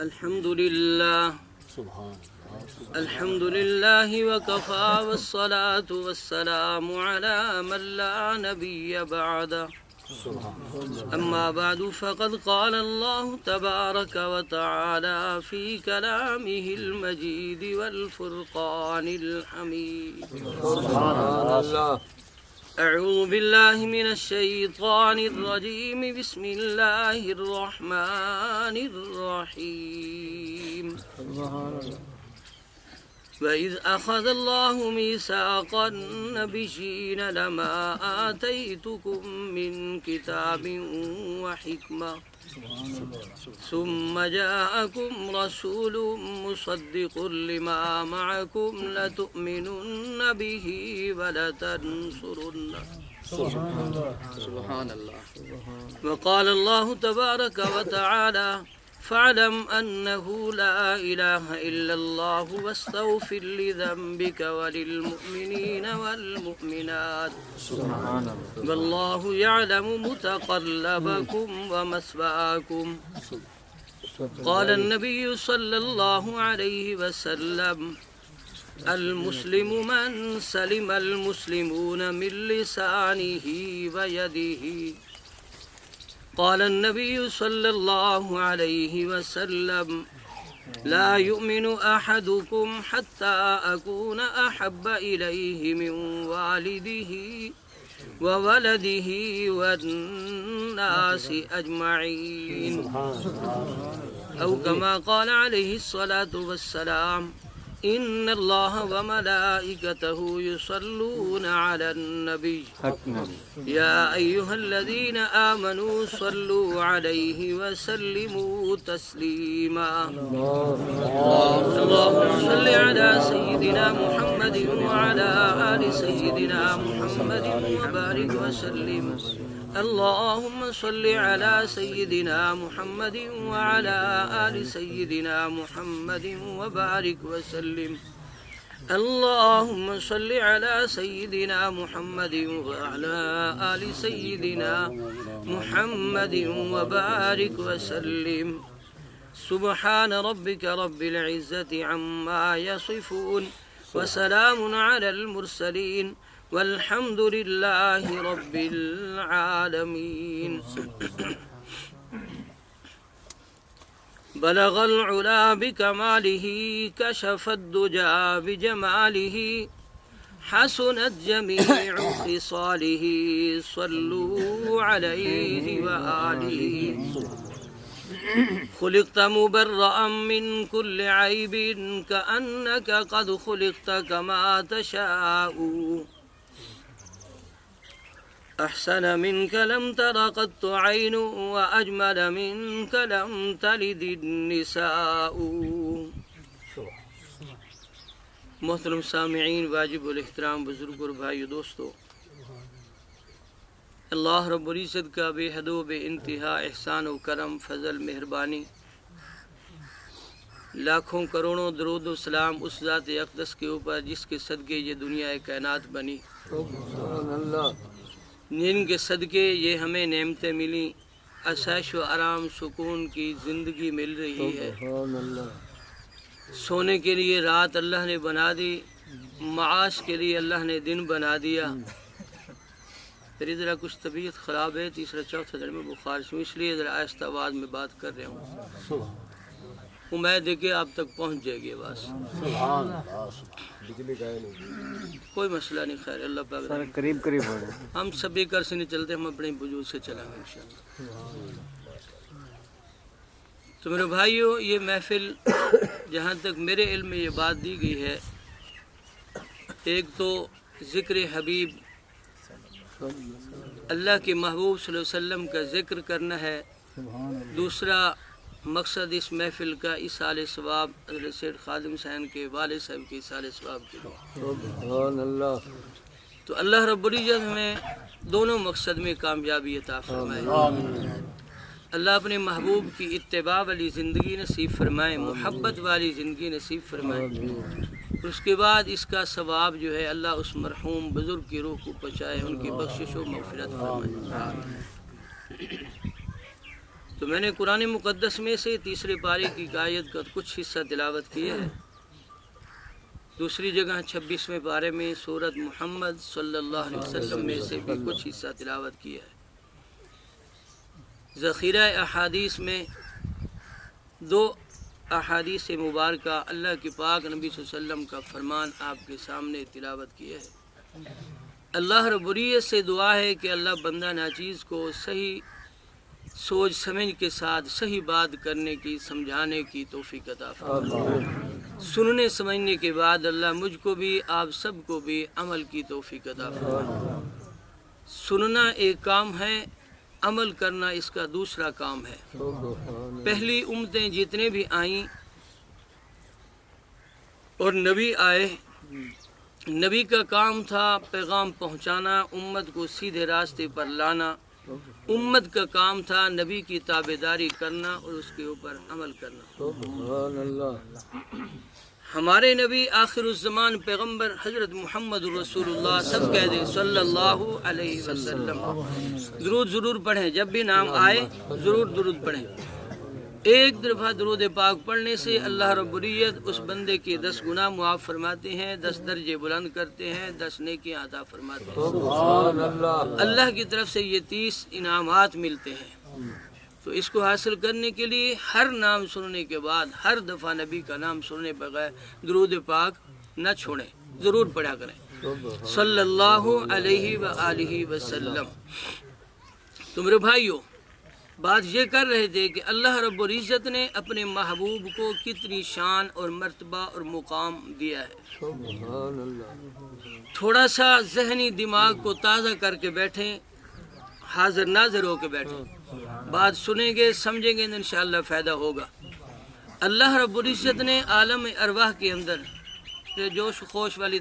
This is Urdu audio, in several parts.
الحمد لله الحمد لله وكفى والصلاة والسلام على من لا نبي بعده أما بعد فقد قال الله تبارك وتعالى في كلامه المجيد والفرقان الحميد سبحان الله. أعوذ بالله من الشيطان الرجيم بسم الله الرحمن الرحيم وإذ أخذ الله ميثاق النبيين لما آتيتكم من كتاب وحكمة ثم جاءكم رسول مصدق لما معكم لتؤمنن به ولتنصرنه سبحان الله. وقال الله تبارك وتعالى فاعلم أنه لا إله إلا الله واستغفر لذنبك وللمؤمنين والمؤمنات والله يعلم متقلبكم ومثواكم. قال النبي صلى الله عليه وسلم المسلم من سلم المسلمون من لسانه ويده. قال النبي صلى الله عليه وسلم لا يؤمن أحدكم حتى أكون أحب إليه من والده وولده والناس أجمعين أو كما قال عليه الصلاة والسلام إن الله وملائكته يصلون على النبي يا أيها الذين آمنوا صلوا عليه وسلموا تسليما. اللهم صل على سيدنا محمد وعلى آل سيدنا محمد وبارك وسلم. اللهم صل على سيدنا محمد وعلى آل سيدنا محمد وبارك وسلم. اللهم صل على سيدنا محمد وعلى آل سيدنا محمد وبارك وسلم. سبحان ربك رب العزة عما يصفون وسلام على المرسلين والحمد لله رب العالمين. بلغ العلا بكماله كشف الدجى بجماله حسنت جميع خصاله صلوا عليه وآله. خلقت مبرأ من كل عيب كأنك قد خلقت كما تشاء. أحسن منك لم تر قط عين وأجمل منك لم تلد النساء. محترم سامعین، واجب الاحترام بزرگ اور بھائی دوستو، اللہ رب العزت کا بے حد و بے انتہا احسان و کرم، فضل، مہربانی، لاکھوں کروڑوں درود و سلام اس ذات اقدس کے اوپر جس کے صدقے یہ دنیا کائنات بنی، جن کے صدقے یہ ہمیں نعمتیں ملی، آسائش و آرام سکون کی زندگی مل رہی ہے. سونے کے لیے رات اللہ نے بنا دی، معاش کے لیے اللہ نے دن بنا دیا. پھر ذرا کچھ طبیعت خراب ہے، تیسرا چوتھا دن میں بخار سے، اس لیے ذرا آہستہ آواز میں بات کر رہا ہوں. امید ہے کہ آپ تک پہنچ جائے گی بس. کوئی مسئلہ نہیں، خیر اللہ پاک قریب ہو رہے. ہم سبھی کر سے نہیں چلتے، ہم اپنے وجود سے چلیں گے انشاءاللہ. تو میرے بھائیو، یہ محفل جہاں تک میرے علم میں یہ بات دی گئی ہے، ایک تو ذکر حبیب اللہ کے محبوب صلی اللہ علیہ وسلم کا ذکر کرنا ہے. دوسرا مقصد اس محفل کا اصال ثواب حضرت سید خادم حسین کے والد صاحب کے اصال ثواب کے لیے. تو اللہ رب العزت ہمیں دونوں مقصد میں کامیابی عطا فرمائے. اللہ اپنے محبوب کی اتباع والی زندگی نصیب فرمائے، محبت والی زندگی نصیب فرمائے. اس کے بعد اس کا ثواب جو ہے اللہ اس مرحوم بزرگ کی روح کو پہنچائے، ان کی بخشش و مغفرت فرمائے. تو میں نے قرآن مقدس میں سے تیسرے پارے کی آیت کا کچھ حصہ تلاوت کیا ہے، دوسری جگہ 26ویں پارے میں سورۃ محمد صلی اللہ علیہ وسلم میں سے بھی کچھ حصہ تلاوت کیا ہے۔ ذخیرہ احادیث میں 2 احادیث مبارکہ اللہ کے پاک نبی صلی اللہ علیہ وسلم کا فرمان آپ کے سامنے تلاوت کیا ہے۔ اللہ رب العزت سے دعا ہے کہ اللہ بندہ ناچیز کو صحیح سوچ سمجھ کے ساتھ صحیح بات کرنے کی، سمجھانے کی توفیق عطا فرمائے۔ سننے سمجھنے کے بعد اللہ مجھ کو بھی آپ سب کو بھی عمل کی توفیق عطا فرمائے۔ سننا ایک کام ہے، عمل کرنا اس کا دوسرا کام ہے۔ پہلی امتیں جتنے بھی آئیں اور نبی آئے، نبی کا کام تھا پیغام پہنچانا، امت کو سیدھے راستے پر لانا۔ امت کا کام تھا نبی کی تابعداری کرنا اور اس کے اوپر عمل کرنا۔ سبحان اللہ۔ ہمارے نبی آخر الزمان پیغمبر حضرت محمد رسول اللہ، سب کہہ دیں صلی اللہ علیہ وسلم۔ درود ضرور پڑھیں، جب بھی نام آئے ضرور درود پڑھیں۔ ایک دفعہ درود پاک پڑھنے سے اللہ رب العزت اس بندے کے 10 گناہ معاف فرماتے ہیں، 10 درجے بلند کرتے ہیں، 10 نیکیاں عطا فرماتے ہیں۔ سبحان اللہ۔ اللہ کی طرف سے یہ 30 انعامات ملتے ہیں۔ تو اس کو حاصل کرنے کے لیے ہر نام سننے کے بعد، ہر دفعہ نبی کا نام سننے بغیر درود پاک نہ چھوڑیں، ضرور پڑھا کریں صلی اللہ علیہ وآلہ وسلم۔ تو میرے بھائیو، بات یہ کر رہے تھے کہ اللہ رب العزت نے اپنے محبوب کو کتنی شان اور مرتبہ اور مقام دیا ہے۔ سبحان اللہ۔ تھوڑا سا ذہنی دماغ کو تازہ کر کے بیٹھیں، حاضر ناظر ہو کے بیٹھیں، بات سنیں گے سمجھیں گے انشاءاللہ فائدہ ہوگا۔ اللہ رب العزت نے عالم ارواح کے اندر، یہ جوش خوش والی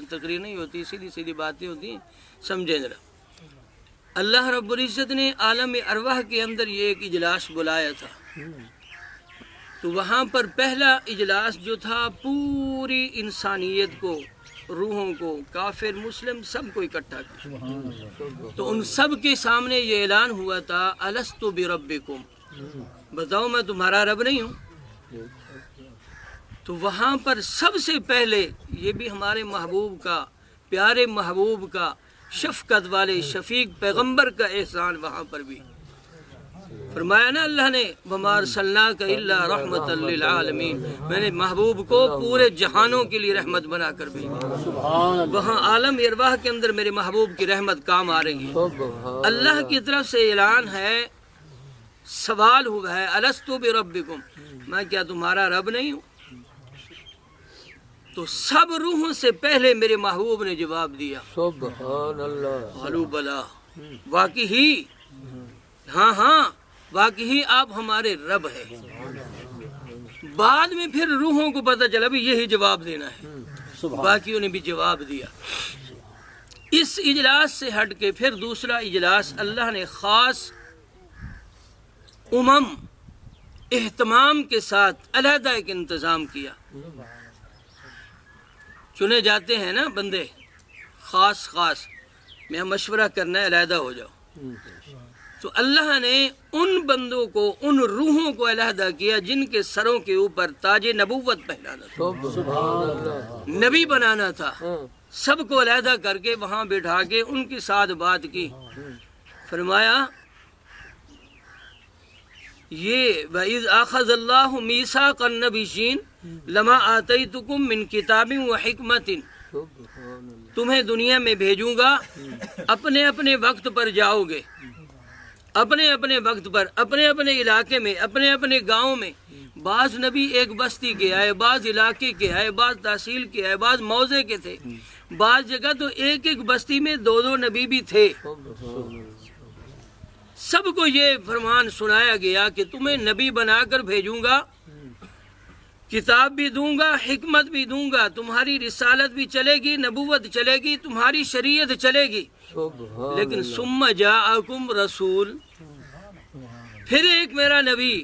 تقریر نہیں ہوتی، سیدھی سیدھی باتیں ہوتی ہیں، سمجھیں ذرا۔ اللہ رب العزت نے عالم ارواح کے اندر یہ ایک اجلاس بلایا تھا، تو وہاں پر پہلا اجلاس جو تھا پوری انسانیت کو، روحوں کو، کافر مسلم سب کو اکٹھا کیا۔ تو ان سب کے سامنے یہ اعلان ہوا تھا الست بربکم، بتاؤ میں تمہارا رب نہیں ہوں؟ تو وہاں پر سب سے پہلے یہ بھی ہمارے محبوب کا، پیارے محبوب کا، شفقت والے شفیق پیغمبر کا احسان وہاں پر بھی فرمایا نا اللہ نے وَمَا أَرْسَلْنَاكَ إِلَّا رَحْمَةً لِّلْعَالَمِينَ، میں نے محبوب کو پورے جہانوں کے لیے رحمت بنا کر بھیجا۔ وہاں عالم ارواح کے اندر میرے محبوب کی رحمت کام آ رہی ہے۔ اللہ کی طرف سے اعلان ہے، سوال ہوا ہے الست بربکم، میں کیا تمہارا رب نہیں ہوں؟ تو سب روحوں سے پہلے میرے محبوب نے جواب دیا سبحان اللہ۔ قالوا بلا، واقعی، ہاں ہاں واقعی آپ ہمارے رب ہیں۔ بعد میں پھر روحوں کو پتہ چلا بھی یہی جواب دینا ہے، باقیوں نے بھی جواب دیا۔ اس اجلاس سے ہٹ کے پھر دوسرا اجلاس اللہ نے خاص اہتمام کے ساتھ علیحدہ ایک انتظام کیا۔ چنے جاتے ہیں نا بندے خاص میں مشورہ کرنا ہے علیحدہ ہو جاؤ، تو اللہ نے ان بندوں کو، ان روحوں کو علیحدہ کیا جن کے سروں کے اوپر تاج نبوت پہنانا تھا، سبحان اللہ۔ نبی بنانا تھا، سب کو علیحدہ کر کے وہاں بٹھا کے ان کے ساتھ بات کی۔ فرمایا یہ وَإِذْ أَخَذَ اللَّهُ مِيثَاقَ النَّبِيِّينَ لَمَا آتَيْتُكُم مِّن كِتَابٍ وَحِكْمَةٍ، تمہیں دنیا میں بھیجوں گا، اپنے اپنے وقت پر جاؤ گے، اپنے اپنے وقت پر، اپنے اپنے علاقے میں، اپنے اپنے گاؤں میں۔ بعض نبی ایک بستی کے آئے، بعض علاقے کے آئے، بعض تحصیل کے آئے، بعض موضع کے تھے، بعض جگہ تو ایک ایک بستی میں 2 نبی بھی تھے۔ سب کو یہ فرمان سنایا گیا کہ تمہیں نبی بنا کر بھیجوں گا، کتاب بھی دوں گا، حکمت بھی دوں گا، تمہاری رسالت بھی چلے گی، نبوت چلے گی، تمہاری شریعت چلے گی۔ لیکن ثم جاءکم رسول، پھر ایک میرا نبی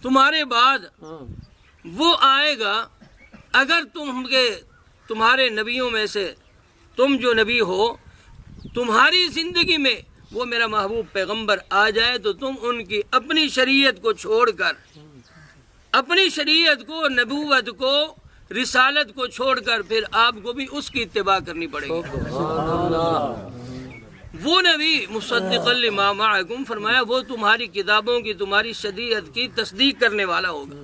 تمہارے بعد وہ آئے گا، اگر تمہارے نبیوں میں سے تم جو نبی ہو، تمہاری زندگی میں وہ میرا محبوب پیغمبر آ جائے تو تم ان کی اپنی شریعت کو چھوڑ کر، اپنی شریعت کو، نبوت کو، رسالت کو چھوڑ کر پھر آپ کو بھی اس کی اتباع کرنی پڑے گی۔ وہ نبی مصدقا لما معکم، فرمایا وہ تمہاری کتابوں کی، تمہاری شریعت کی تصدیق کرنے والا ہوگا،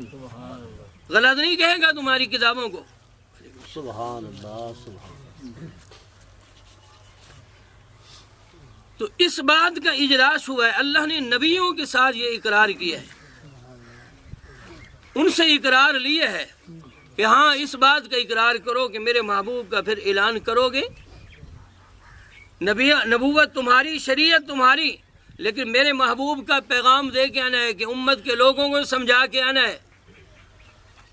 غلط نہیں کہے گا تمہاری کتابوں کو۔ سبحان اللہ سبحان تو اس بات کا اجلاس ہوا ہے، اللہ نے نبیوں کے ساتھ یہ اقرار کیا ہے، ان سے اقرار لیے ہے کہ ہاں اس بات کا اقرار کرو کہ میرے محبوب کا پھر اعلان کرو گے، نبوت تمہاری، شریعت تمہاری، لیکن میرے محبوب کا پیغام دے کے آنا ہے کہ امت کے لوگوں کو سمجھا کے آنا ہے،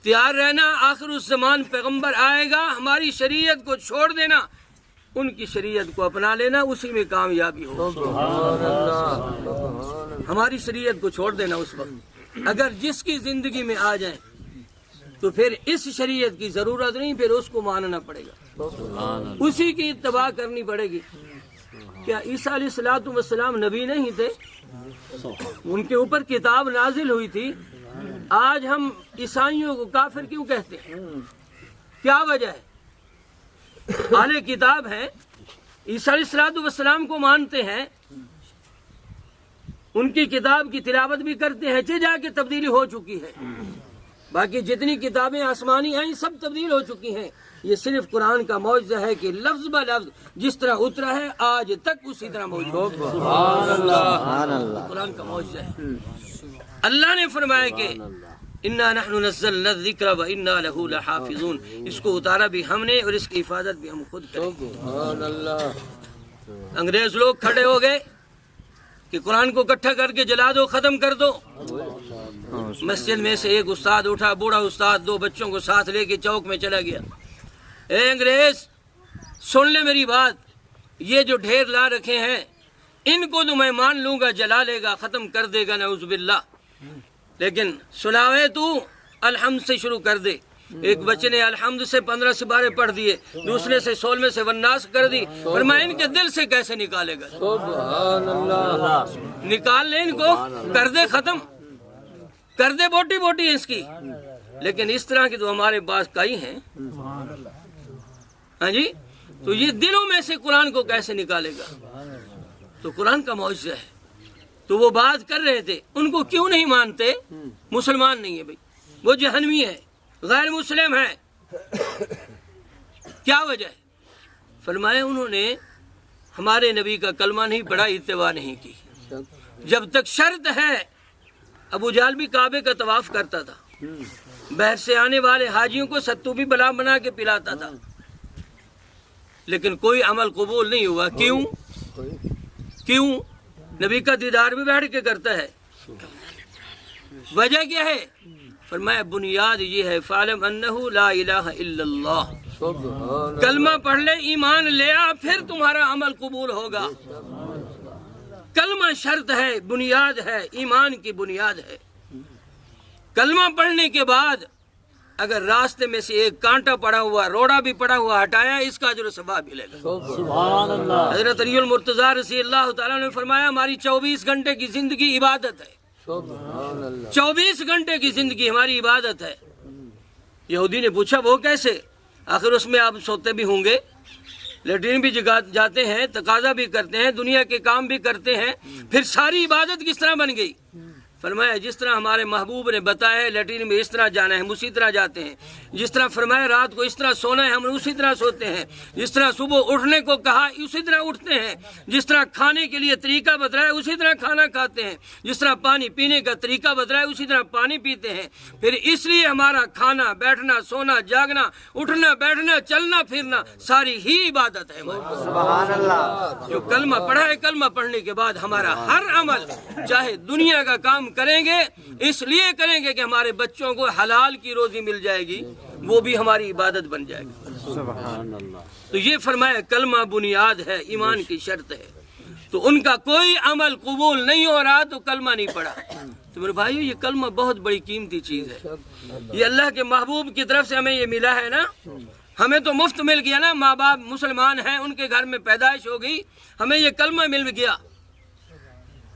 تیار رہنا، آخر اس زمان پیغمبر آئے گا، ہماری شریعت کو چھوڑ دینا، ان کی شریعت کو اپنا لینا، اسی میں کامیابی ہو۔ ہماری شریعت کو چھوڑ دینا اس وقت، اگر جس کی زندگی میں آ جائیں تو پھر اس شریعت کی ضرورت نہیں، پھر اس کو ماننا پڑے گا، اسی کی اتباع کرنی پڑے گی۔ کیا عیسیٰ علیہ الصلوۃ والسلام نبی نہیں تھے؟ ان کے اوپر کتاب نازل ہوئی تھی، آج ہم عیسائیوں کو کافر کیوں کہتے ہیں؟ کیا وجہ ہے؟ اہل کتاب ہیں، عیسیٰ علیہ الصلوۃ والسلام کو مانتے ہیں، ان کی کتاب کی تلاوت بھی کرتے ہیں، جا کے تبدیلی ہو چکی ہے، باقی جتنی کتابیں آسمانی ہیں سب تبدیل ہو چکی ہیں، یہ صرف قرآن کا معجزہ ہے کہ لفظ بہ لفظ جس طرح اترا ہے آج تک اسی طرح موجود ہے۔ قرآن کا معجزہ ہے۔ اللہ نے فرمایا کہ انا نحن نزلنا الذکر وانا له لحافظون، اس کو اتارا بھی ہم نے اور اس کی حفاظت بھی ہم خود کریں گے۔ انگریز لوگ کھڑے ہو گئے کہ قرآن کو اکٹھا کر کے جلا دو، ختم کر دو۔ مسجد میں سے ایک استاد اٹھا، بوڑھا استاد، 2 بچوں کو ساتھ لے کے چوک میں چلا گیا، اے انگریز سن لے میری بات، یہ جو ڈھیر لا رکھے ہیں ان کو تو میں مان لوں گا، جلا لے گا، ختم کر دے گا، نعوذ باللہ، لیکن سناوے تو الحمد سے شروع کر دے۔ ایک بچے نے الحمد سے 15 سپارے پڑھ دیے، دوسرے سے 16 سے والناس کر دی، فرمایا ان کے دل سے کیسے نکالے گا؟ نکال لے ان کو، کر دے ختم، کر دے بوٹی بوٹی اس کی، لیکن اس طرح کی تو ہمارے پاس کئی ہیں، ہاں جی، تو یہ دلوں میں سے قرآن کو کیسے نکالے گا؟ تو قرآن کا معجزہ ہے۔ تو وہ بات کر رہے تھے، ان کو کیوں نہیں مانتے؟ مسلمان نہیں ہے بھائی، وہ جہنمی ہے، غیر مسلم ہے، کیا وجہ ہے؟ فرمایا انہوں نے ہمارے نبی کا کلمہ نہیں پڑھا، اتباع نہیں کی۔ جب تک شرط ہے، ابو جہل بھی کعبے کا طواف کرتا تھا، باہر سے آنے والے حاجیوں کو ستو بھی بلا بنا کے پلاتا تھا، لیکن کوئی عمل قبول نہیں ہوا۔ کیوں؟ نبی کا دیدار بھی بیٹھ کے کرتا ہے، وجہ کیا ہے؟ فرمایا بنیاد یہ ہے، فَعْلَمْ أَنَّهُ لَا إِلَهَ إِلَّا اللَّهُ، کلمہ پڑھ لے، ایمان لے آ، پھر تمہارا عمل قبول ہوگا۔ کلمہ شرط ہے، بنیاد ہے، ایمان کی بنیاد ہے۔ کلمہ پڑھنے کے بعد اگر راستے میں سے ایک کانٹا پڑا ہوا، روڑا بھی پڑا ہوا ہٹایا، اس کا اجر و ثواب ملے گا۔ حضرت علی المرتضیٰ رضی اللہ تعالیٰ نے فرمایا ہماری 24 گھنٹے کی زندگی عبادت ہے، 24 گھنٹے کی زندگی ہماری عبادت ہے۔ یہودی نے پوچھا وہ کیسے؟ آخر اس میں آپ سوتے بھی ہوں گے، لیٹرین بھی جاتے ہیں، تقاضا بھی کرتے ہیں، دنیا کے کام بھی کرتے ہیں، پھر ساری عبادت کس طرح بن گئی؟ فرمایا جس طرح ہمارے محبوب نے بتایا ہے لیٹرین میں اس طرح جانا ہے، ہم اسی طرح جاتے ہیں، جس طرح فرمایا رات کو اس طرح سونا ہے، ہم اسی طرح سوتے ہیں، جس طرح صبح اٹھنے کو کہا اسی طرح اٹھتے ہیں، جس طرح کھانے کے لیے طریقہ بتلایا اسی طرح کھانا کھاتے ہیں، جس طرح پانی پینے کا طریقہ بتلایا اسی طرح پانی پیتے ہیں۔ پھر اس لیے ہمارا کھانا، بیٹھنا، سونا، جاگنا، اٹھنا، بیٹھنا، چلنا پھرنا ساری ہی عبادت ہے۔ سبحان اللہ۔ جو کلمہ پڑھا ہے، کلمہ پڑھنے کے بعد ہمارا ہر عمل، چاہے دنیا کا کام کریں گے اس لیے کریں گے کہ ہمارے بچوں کو حلال کی روزی مل جائے گی، وہ بھی ہماری عبادت بن جائے گی۔ سبحان اللہ۔ تو یہ فرمایا کلمہ بنیاد ہے، ایمان کی شرط ہے، تو ان کا کوئی عمل قبول نہیں ہو رہا تو کلمہ نہیں پڑھا۔ تو میرے بھائیو یہ کلمہ بہت بڑی قیمتی چیز ہے، یہ اللہ کے محبوب کی طرف سے ہمیں یہ ملا ہے نا، ہمیں تو مفت مل گیا نا، ماں باپ مسلمان ہیں، ان کے گھر میں پیدائش ہو گئی، ہمیں یہ کلمہ مل گیا،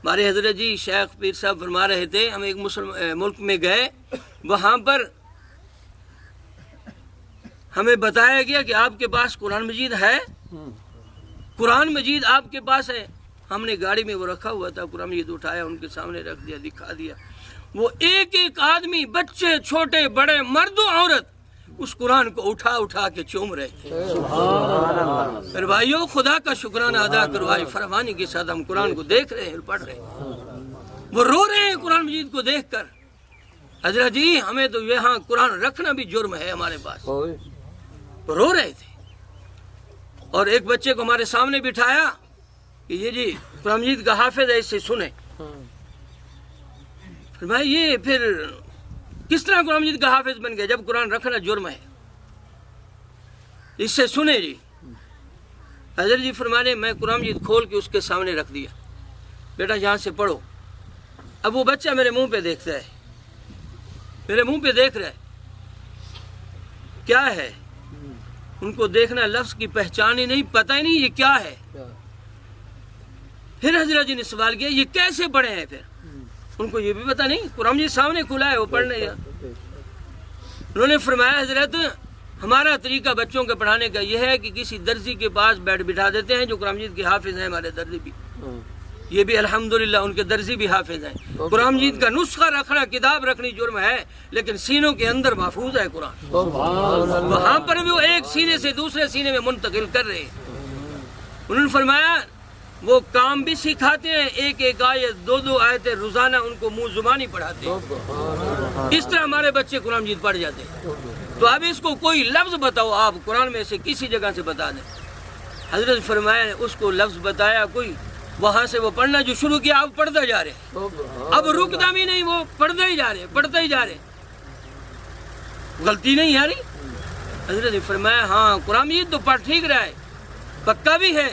ہمارے حضرت جی شیخ پیر صاحب فرما رہے تھے، ہم ایک ملک میں گئے، وہاں پر ہمیں بتایا گیا کہ آپ کے پاس قرآن مجید ہے، قرآن مجید آپ کے پاس ہے۔ ہم نے گاڑی میں وہ رکھا ہوا تھا، قرآن مجید اٹھایا، ان کے سامنے رکھ دیا، دکھا دیا۔ وہ ایک ایک آدمی، بچے چھوٹے بڑے، مرد و عورت، اس قرآن کو اٹھا اٹھا کے چوم رہے تھے۔ میرے بھائیو، خدا کا شکرانہ ادا کرو، آج فراوانی کے ساتھ ہم قرآن کو دیکھ رہے ہیں، پڑھ رہے ہیں، وہ رو رہے ہیں قرآن مجید کو دیکھ کر۔ حضرت جی ہمیں تو یہاں قرآن رکھنا بھی جرم ہے ہمارے پاس، وہ رو رہے تھے۔ اور ایک بچے کو ہمارے سامنے بٹھایا کہ یہ جی قرآن مجید کا حافظ ہے، اس سے سنیں۔ بھائی یہ پھر کس طرح قرآن مجید کا حافظ بن گیا جب قرآن رکھنا جرم ہے؟ اس سے سنے جی۔ حضرت جی فرمانے میں قرآن مجید کھول کے اس کے سامنے رکھ دیا، بیٹا یہاں سے پڑھو۔ اب وہ بچہ میرے منہ پہ دیکھتا ہے، میرے منہ پہ دیکھ رہا ہے، کیا ہے؟ ان کو دیکھنا لفظ کی پہچان ہی نہیں، پتہ ہی نہیں یہ کیا ہے۔ پھر حضرت جی نے سوال کیا یہ کیسے پڑھے ہیں؟ پھر ان کو یہ بھی پتہ نہیں، قرآن جی سامنے کھلا ہے، وہ پڑھنے گیا۔ انہوں نے فرمایا حضرت ہمارا طریقہ بچوں کے پڑھانے کا یہ ہے کہ کسی درزی کے پاس بٹھا دیتے ہیں جو قرآن مجید کے حافظ ہیں، ہمارے درزی بھی، یہ بھی الحمدللہ ان کے درزی بھی حافظ ہیں۔ قرآن مجید کا نسخہ رکھنا، کتاب رکھنی جرم ہے، لیکن سینوں کے اندر محفوظ ہے قرآن، وہاں پر بھی وہ ایک سینے سے دوسرے سینے میں منتقل کر رہے ہیں۔ انہوں نے فرمایا وہ کام بھی سکھاتے ہیں، ایک ایک آیت، دو دو آیتیں روزانہ ان کو منہ زبانی پڑھاتے ہیں۔ اس طرح ہمارے بچے قرآن مجید پڑھ جاتے ہیں۔ تو اب اس کو کوئی لفظ بتاؤ، آپ قرآن میں سے کسی جگہ سے بتا دیں۔ حضرت فرمایا اس کو لفظ بتایا کوئی، وہاں سے وہ پڑھنا جو شروع کیا، اب پڑھتا جا رہے، اب رکتا بھی نہیں، وہ پڑھتے ہی جا رہے، پڑھتے ہی جا رہے، غلطی نہیں آ رہی۔ حضرت نے فرمایا ہاں قرآن مجید تو پڑھ ٹھیک رہا ہے، پکا بھی ہے،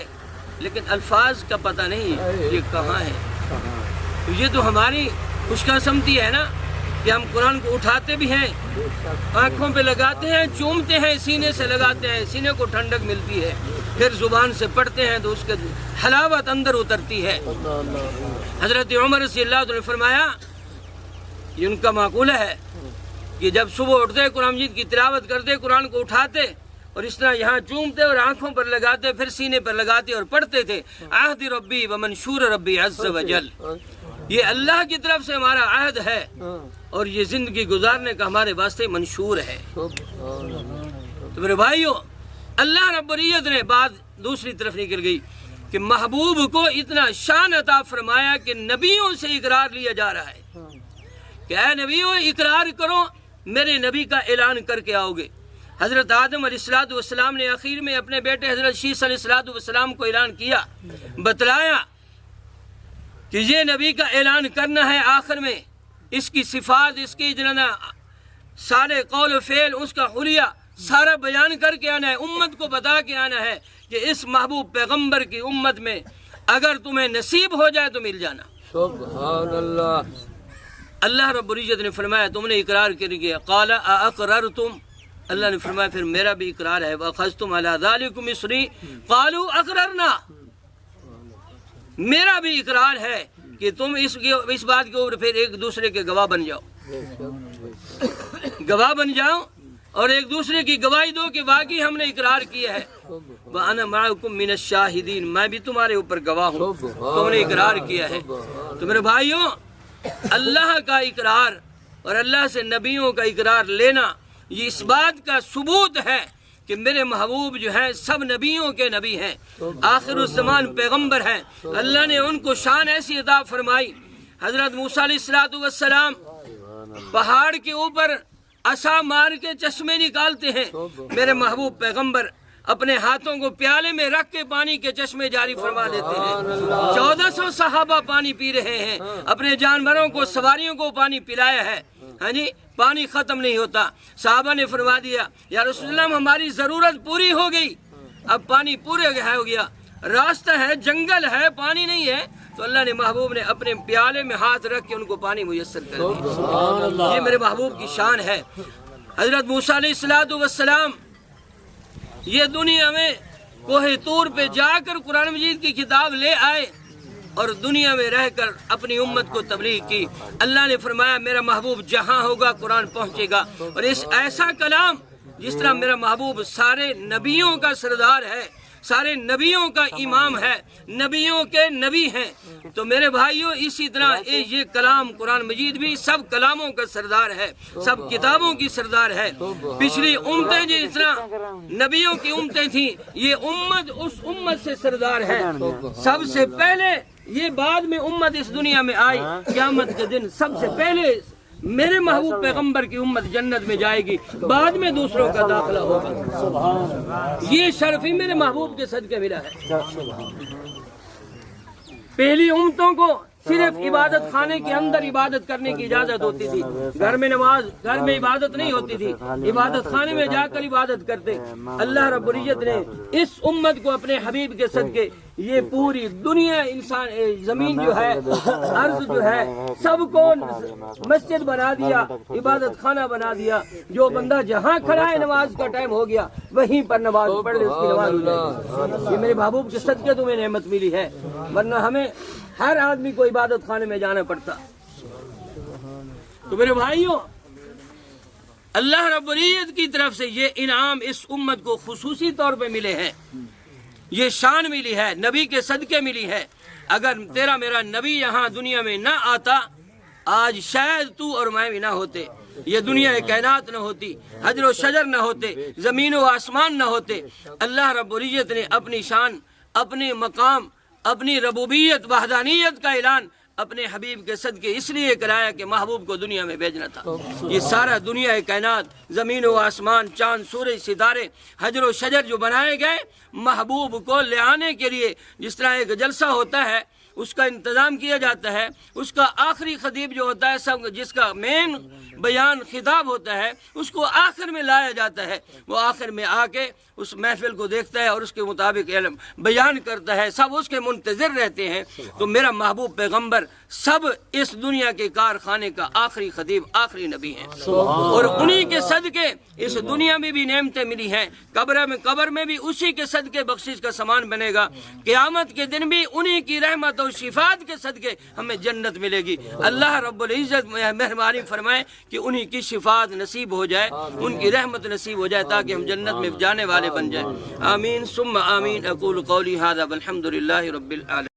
لیکن الفاظ کا پتہ نہیں یہ کہاں ہے۔ تو یہ تو ہماری خوش قسمتی ہے نا کہ ہم قرآن کو اٹھاتے بھی ہیں، آنکھوں پہ لگاتے ہیں، چومتے ہیں، سینے سے لگاتے ہیں، سینے کو ٹھنڈک ملتی ہے، پھر زبان سے پڑھتے ہیں تو اس کے حلاوت اندر اترتی ہے۔ حضرت عمر رضی اللہ عنہ نے فرمایا، یہ ان کا معقولہ ہے کہ جب صبح اٹھتے قرآن مجید کی تلاوت کرتے، قرآن کو اٹھاتے اور اس طرح یہاں چومتے اور آنکھوں پر لگاتے، پھر سینے پر لگاتے اور پڑھتے تھے، عہد ربی و منشور ربی عز و جل، یہ اللہ کی طرف سے ہمارا عہد ہے اور یہ زندگی گزارنے کا ہمارے واسطے منشور ہے۔ تو میرے بھائیوں، اللہ رب العزت نے بات دوسری طرف نکل گئی کہ محبوب کو اتنا شان عطا فرمایا کہ نبیوں سے اقرار لیا جا رہا ہے کہ اے نبیوں اقرار کرو، میرے نبی کا اعلان کر کے آؤ گے۔ حضرت آدم علیہ السلام نے آخر میں اپنے بیٹے حضرت شیس علیہ السلام کو اعلان کیا، بتلایا کہ یہ نبی کا اعلان کرنا ہے، آخر میں اس کی صفات، اس کی سارے قول و فعل، اس کا حلیہ سارا بیان کر کے آنا ہے، امت کو بتا کے آنا ہے کہ اس محبوب پیغمبر کی امت میں اگر تمہیں نصیب ہو جائے تو مل جانا۔ سبحان اللہ۔ اللہ رب العزت نے فرمایا تم نے اقرار کر کے، قال اقررتم، اللہ نے فرمایا پھر میرا بھی اقرار ہے، واخذتم علی ذلکم اصری قالوا اقررنا، میرا بھی اقرار ہے کہ تم اس بات کے اوپر پھر ایک دوسرے کے گواہ بن جاؤ، گواہ بن جاؤ اور ایک دوسرے کی گواہی دو کہ واقعی ہم نے اقرار کیا ہے۔ وَأَنَا مَعَكُمْ مِنَ الشَّاهِدِينَ، میں بھی تمہارے اوپر گواہ ہوں، تم نے اقرار کیا ہے۔ تو میرے بھائیوں، اللہ کا اقرار اور اللہ سے نبیوں کا اقرار لینا، یہ اس بات کا ثبوت ہے کہ میرے محبوب جو ہیں سب نبیوں کے نبی ہیں، آخر الزمان پیغمبر ہیں۔ اللہ نے ان کو شان ایسی عطا فرمائی، حضرت موسیٰ علیہ السلام پہاڑ کے اوپر عصا مار کے چشمے نکالتے ہیں، میرے محبوب پیغمبر اپنے ہاتھوں کو پیالے میں رکھ کے پانی کے چشمے جاری فرما دیتے ہیں۔ 1400 صحابہ پانی پی رہے ہیں، اپنے جانوروں کو، سواریوں کو پانی پلایا ہے، ہاں جی، پانی ختم نہیں ہوتا۔ صحابہ نے فرما دیا یا رسول اللہ ہماری ضرورت پوری ہو گئی، اب پانی پورے ہو گیا، راستہ ہے، جنگل ہے، پانی نہیں ہے، تو اللہ نے محبوب نے اپنے پیالے میں ہاتھ رکھ کے ان کو پانی میسر کر دیا۔ یہ میرے محبوب کی شان ہے۔ حضرت موسیٰ علیہ السلام یہ دنیا میں کوہ طور پہ جا کر قرآن مجید کی کتاب لے آئے، اور دنیا میں رہ کر اپنی امت کو تبلیغ کی۔ اللہ نے فرمایا میرا محبوب جہاں ہوگا قرآن پہنچے گا، اور اس ایسا کلام جس طرح میرا محبوب سارے نبیوں کا سردار ہے، سارے نبیوں کا امام ہے، نبیوں کے نبی ہیں، تو میرے بھائیوں اسی طرح یہ کلام قرآن مجید بھی سب کلاموں کا سردار ہے، سب کتابوں کی سردار ہے۔ پچھلی امتیں جس طرح نبیوں کی امتیں تھیں، یہ امت اس امت سے سردار ہے۔ سب سے پہلے یہ بعد میں امت اس دنیا میں آئی، قیامت کے دن سب سے پہلے میرے محبوب پیغمبر کی امت جنت میں جائے گی، بعد میں دوسروں کا داخلہ ہوگا۔ یہ شرف ہی میرے محبوب کے صدقے ملا ہے۔ پہلی امتوں کو صرف عبادت خانے کے اندر عبادت کرنے کی اجازت ہوتی تھی، گھر میں نماز، گھر میں عبادت نہیں ہوتی تھی، عبادت خانے میں جا کر عبادت کرتے۔ اللہ رب العزت نے اس امت کو اپنے حبیب کے صدقے یہ پوری دنیا، انسان، زمین جو ہے، ارض جو ہے، سب کو مسجد بنا دیا، عبادت خانہ بنا دیا۔ جو بندہ جہاں کھڑا ہے نماز کا ٹائم ہو گیا وہیں پر نماز پڑھ لے، اس کی نماز ہو جائے۔ یہ میرے محبوب کے صدقے تمہیں نعمت ملی ہے، ورنہ ہمیں ہر آدمی کو عبادت خانے میں جانا پڑتا۔ تو میرے بھائیوں، اللہ رب العزت کی طرف سے یہ انعام اس امت کو خصوصی طور پہ ملے ہیں، یہ شان ملی ہے، نبی کے صدقے ملی ہے۔ اگر تیرا میرا نبی یہاں دنیا میں نہ آتا، آج شاید تو اور میں بھی نہ ہوتے، یہ دنیا کائنات نہ ہوتی، حجر و شجر نہ ہوتے، زمین و آسمان نہ ہوتے۔ اللہ رب العزت نے اپنی شان، اپنے مقام، اپنی ربوبیت، وحدانیت کا اعلان اپنے حبیب کے صدقے اس لیے کرایا کہ محبوب کو دنیا میں بھیجنا تھا۔ یہ سارا دنیا کائنات، زمین و آسمان، چاند، سورج، ستارے، حجر و شجر جو بنائے گئے محبوب کو لے آنے کے لیے، جس طرح ایک جلسہ ہوتا ہے اس کا انتظام کیا جاتا ہے، اس کا آخری خطیب جو ہوتا ہے، سب جس کا مین بیان خطاب ہوتا ہے، اس کو آخر میں لایا جاتا ہے۔ وہ آخر میں آ کے اس محفل کو دیکھتا ہے اور اس کے مطابق علم بیان کرتا ہے، سب اس کے منتظر رہتے ہیں۔ تو میرا محبوب پیغمبر سب اس دنیا کے کارخانے کا آخری خطیب، آخری نبی ہیں، اور انہی کے صدقے اس دنیا میں بھی نعمتیں ملی ہیں، قبر میں بھی اسی کے صدقے بخشش کا سامان بنے گا، قیامت کے دن بھی انہی کی رحمت اور شفاعت کے صدقے ہمیں جنت ملے گی۔ اللہ رب العزت مہربانی فرمائے کہ انہی کی شفاعت نصیب ہو جائے، ان کی رحمت نصیب ہو جائے، تاکہ ہم جنت میں جانے والے بن جائیں۔ آمین ثم آمین۔ اقول قولی ھذا والحمد للہ رب العالمین۔